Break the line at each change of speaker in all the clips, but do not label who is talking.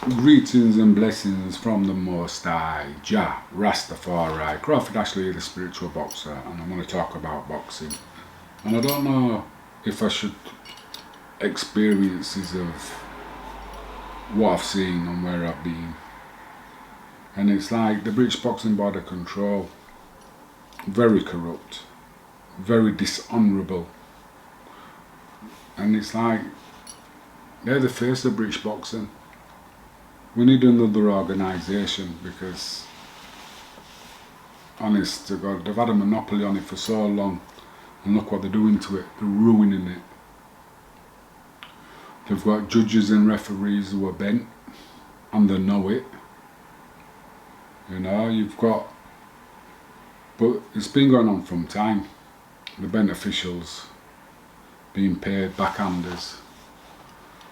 Greetings and blessings from the Most High, Jah, Rastafari, Crawford Ashley, the spiritual boxer, and I'm going to talk about boxing. And I don't know if I should experiences of what I've seen and where I've been. And it's like the British Boxing Board of Control, very corrupt, very dishonourable. And it's like, they're the face of British boxing. We need another organisation because, honest to God, they've had a monopoly on it for so long, and look what they're doing to it. They're ruining it. They've got judges and referees who are bent, and they know it. You know, but it's been going on from time. The bent officials being paid backhanders,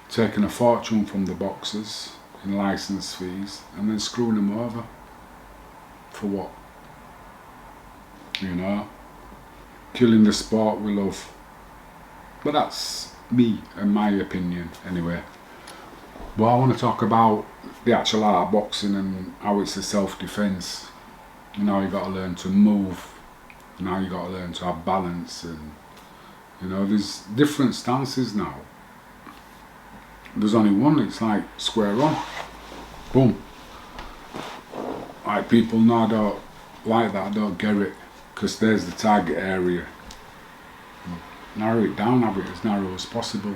taking a fortune from the boxers in licence fees, and then screwing them over. For what? You know? Killing the sport we love. But that's me and my opinion anyway. But I want to talk about the actual art of boxing and how it's a self-defence. You know, you got to learn to move. Now you got to learn to have balance, and you know, there's different stances now. There's only one. It's like square on, boom. Like people now don't like that, don't get it, because there's the target area. Narrow it down, have it as narrow as possible.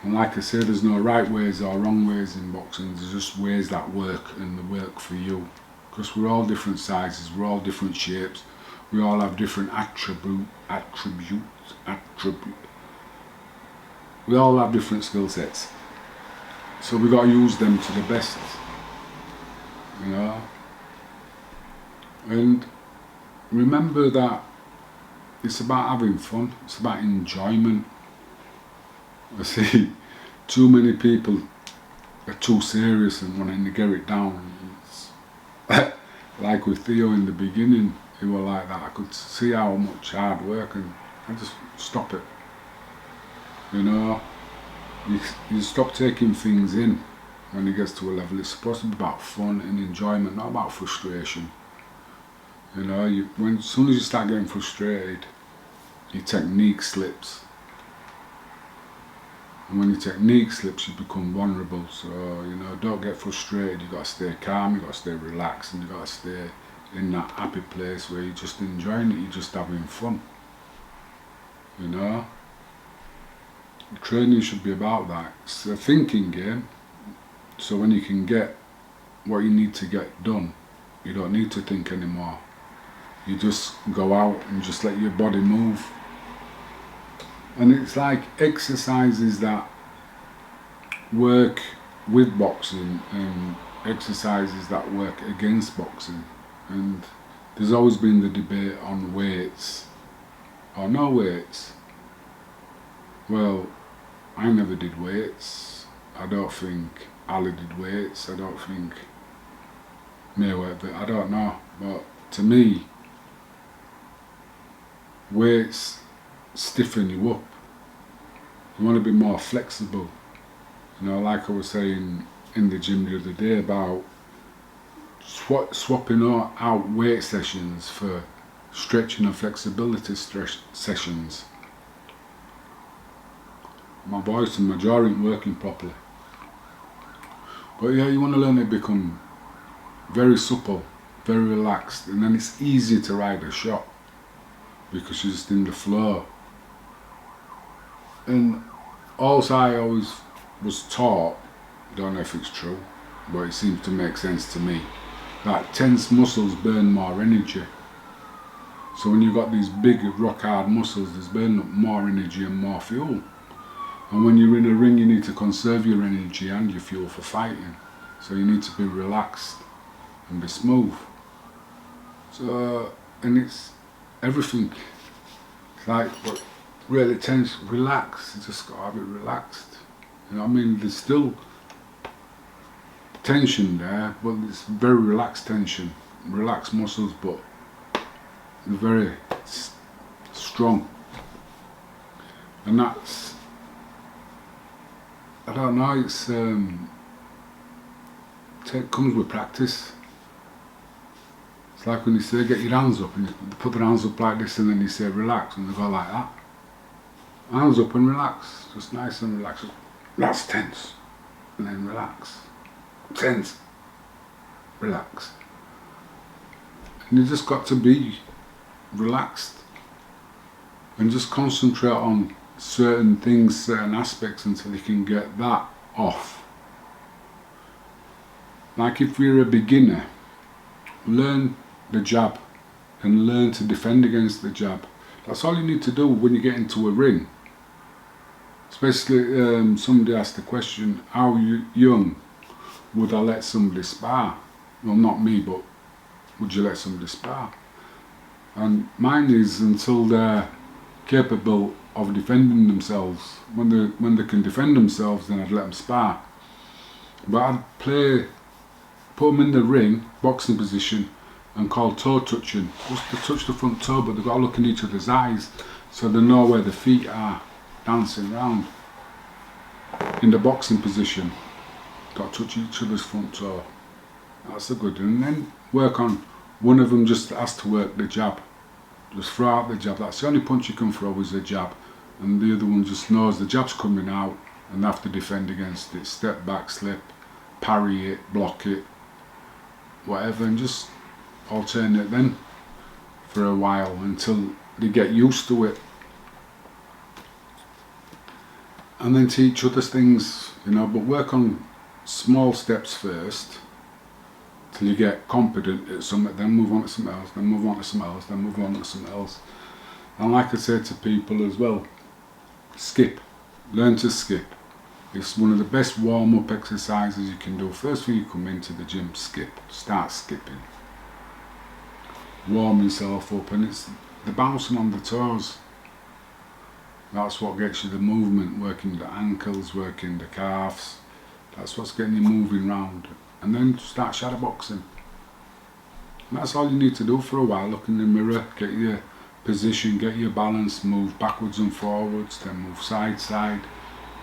And like I say, there's no right ways or wrong ways in boxing. There's just ways that work, and they work for you. Because we're all different sizes, we're all different shapes, we all have different attributes. We all have different skill sets. So we got to use them to the best. You know? And remember that it's about having fun, it's about enjoyment. I see too many people are too serious and wanting to get it down. It's like with Theo in the beginning, he was like that. I could see how much hard work, and I just stop it. You know, you stop taking things in when it gets to a level. It's supposed to be about fun and enjoyment, not about frustration. You know, as soon as you start getting frustrated, your technique slips. And when your technique slips, you become vulnerable. So, you know, don't get frustrated. You got to stay calm, you got to stay relaxed, and you got to stay in that happy place where you're just enjoying it, you're just having fun. You know? Training should be about that. It's a thinking game. So when you can get what you need to get done, you don't need to think anymore. You just go out and just let your body move. And it's like exercises that work with boxing and exercises that work against boxing. And there's always been the debate on weights or no weights. Well, I never did weights. I don't think Ali did weights. I don't think Mayweather, I don't know. But to me, weights stiffen you up. You want to be more flexible. You know, like I was saying in the gym the other day about swapping out weight sessions for stretching and flexibility sessions. My voice and my jaw ain't working properly. But yeah, you want to learn to become very supple, very relaxed, and then it's easier to ride a shot because you're just in the flow. And also I always was taught, don't know if it's true, but it seems to make sense to me, that tense muscles burn more energy. So when you've got these big rock hard muscles, there's burning up more energy and more fuel. And when you're in a ring, you need to conserve your energy and your fuel for fighting. So you need to be relaxed and be smooth. So, and it's everything. It's like, but really tense, relax. You just gotta have it relaxed. You know what I mean? There's still tension there, but it's very relaxed tension. Relaxed muscles, but very strong. And that's, I don't know, it's comes with practice. It's like when you say get your hands up and you put their hands up like this and then you say relax and they go like that. Hands up and relax, just nice and relaxed. That's tense. And then relax. Tense. Relax. And you just got to be relaxed and just concentrate on certain things, certain aspects until you can get that off. Like if you're a beginner, learn the jab and learn to defend against the jab. That's all you need to do when you get into a ring. Especially somebody asked the question, how young would I let somebody spar? Well, not me, but would you let somebody spar? And mine is until they're capable of defending themselves. When they can defend themselves, then I'd let them spar. But I'd put them in the ring, boxing position, and call toe touching. Just to touch the front toe, but they've got to look in each other's eyes so they know where the feet are dancing around. In the boxing position, got to touch each other's front toe. That's a good one. And then work on, one of them just has to work the jab. Just throw out the jab. That's the only punch you can throw is a jab. And the other one just knows the jab's coming out and they have to defend against it. Step back, slip, parry it, block it, whatever, and just alternate then for a while until they get used to it. And then teach others things, but work on small steps first till you get competent at something, then move on to something else, then move on to something else, then move on to something else. And like I say to people as well, skip. Learn to skip. It's one of the best warm-up exercises you can do. First thing you come into the gym, skip. Start skipping. Warm yourself up, and it's the bouncing on the toes. That's what gets you the movement, working the ankles, working the calves. That's what's getting you moving round. And then start shadow boxing. And that's all you need to do for a while. Look in the mirror, get your position, get your balance, move backwards and forwards, then move side,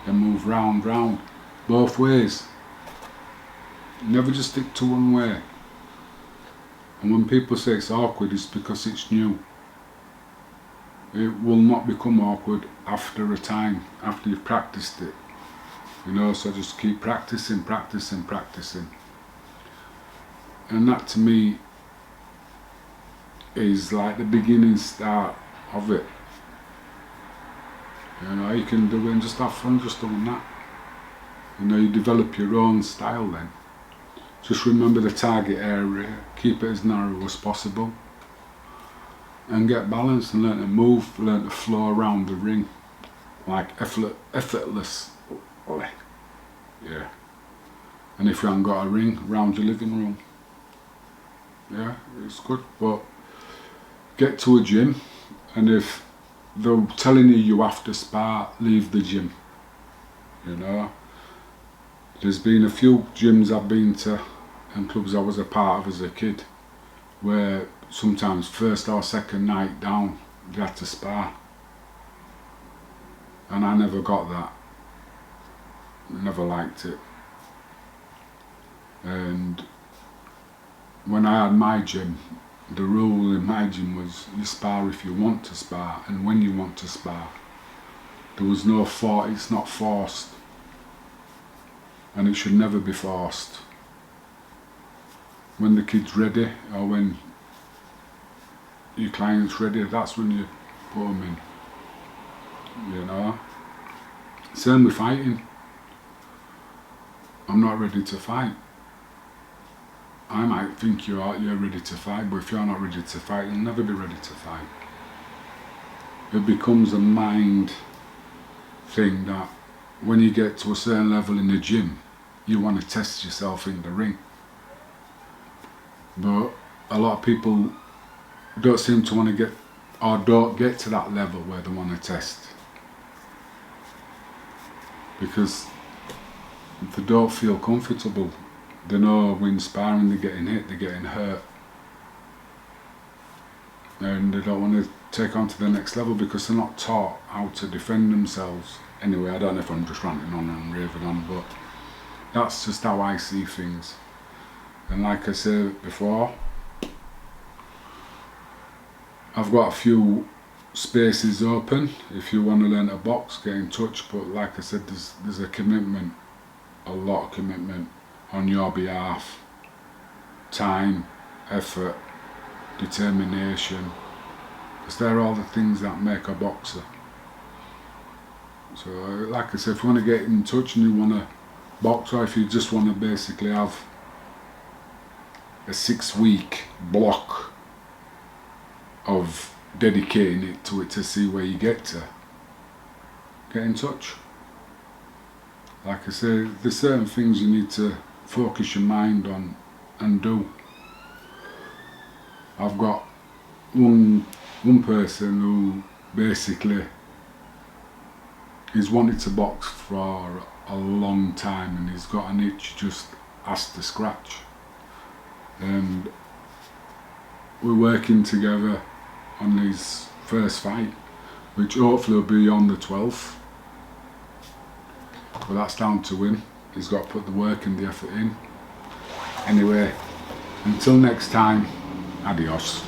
then move round, both ways. Never just stick to one way. And when people say it's awkward, it's because it's new. It will not become awkward after a time, after you've practiced it. So just keep practicing. And that to me is like the beginning start of it. You can do it and just have fun just doing that. You develop your own style then. Just remember the target area, keep it as narrow as possible, and get balanced and learn to move, learn to flow around the ring, like effortless. Yeah. And if you haven't got a ring, around your living room. Yeah, it's good. But get to a gym, and if they're telling you have to spar, leave the gym. There's been a few gyms I've been to and clubs I was a part of as a kid where sometimes first or second night down they had to spar, and I never got that. Never liked it. And when I had my gym, the rule in my gym was you spar if you want to spar and when you want to spar. There was no it's not forced, and it should never be forced. When the kid's ready, or when your client's ready, that's when you put them in. Same with fighting. I'm not ready to fight. I might think you're ready to fight, but if you're not ready to fight, you'll never be ready to fight. It becomes a mind thing that when you get to a certain level in the gym, you want to test yourself in the ring. But a lot of people don't seem to want to get, or don't get to that level where they want to test. Because they don't feel comfortable. They know when sparring they're getting hit, they're getting hurt. And they don't want to take on to the next level because they're not taught how to defend themselves. Anyway, I don't know if I'm just ranting on and raving on, but that's just how I see things. And like I said before, I've got a few spaces open. If you want to learn to box, get in touch. But like I said, there's a commitment, a lot of commitment on your behalf. Time, effort, determination. Because they're all the things that make a boxer. So like I said, if you want to get in touch and you want to box, or if you just want to basically have a 6-week block of dedicating it to see where you get to, get in touch. Like I say, there's certain things you need to focus your mind on and do. I've got one person who basically he's wanted to box for a long time, and he's got an itch just has to scratch. And we're working together on his first fight, which hopefully will be on the 12th. But that's down to him. He's got to put the work and the effort in. Anyway, until next time, adios.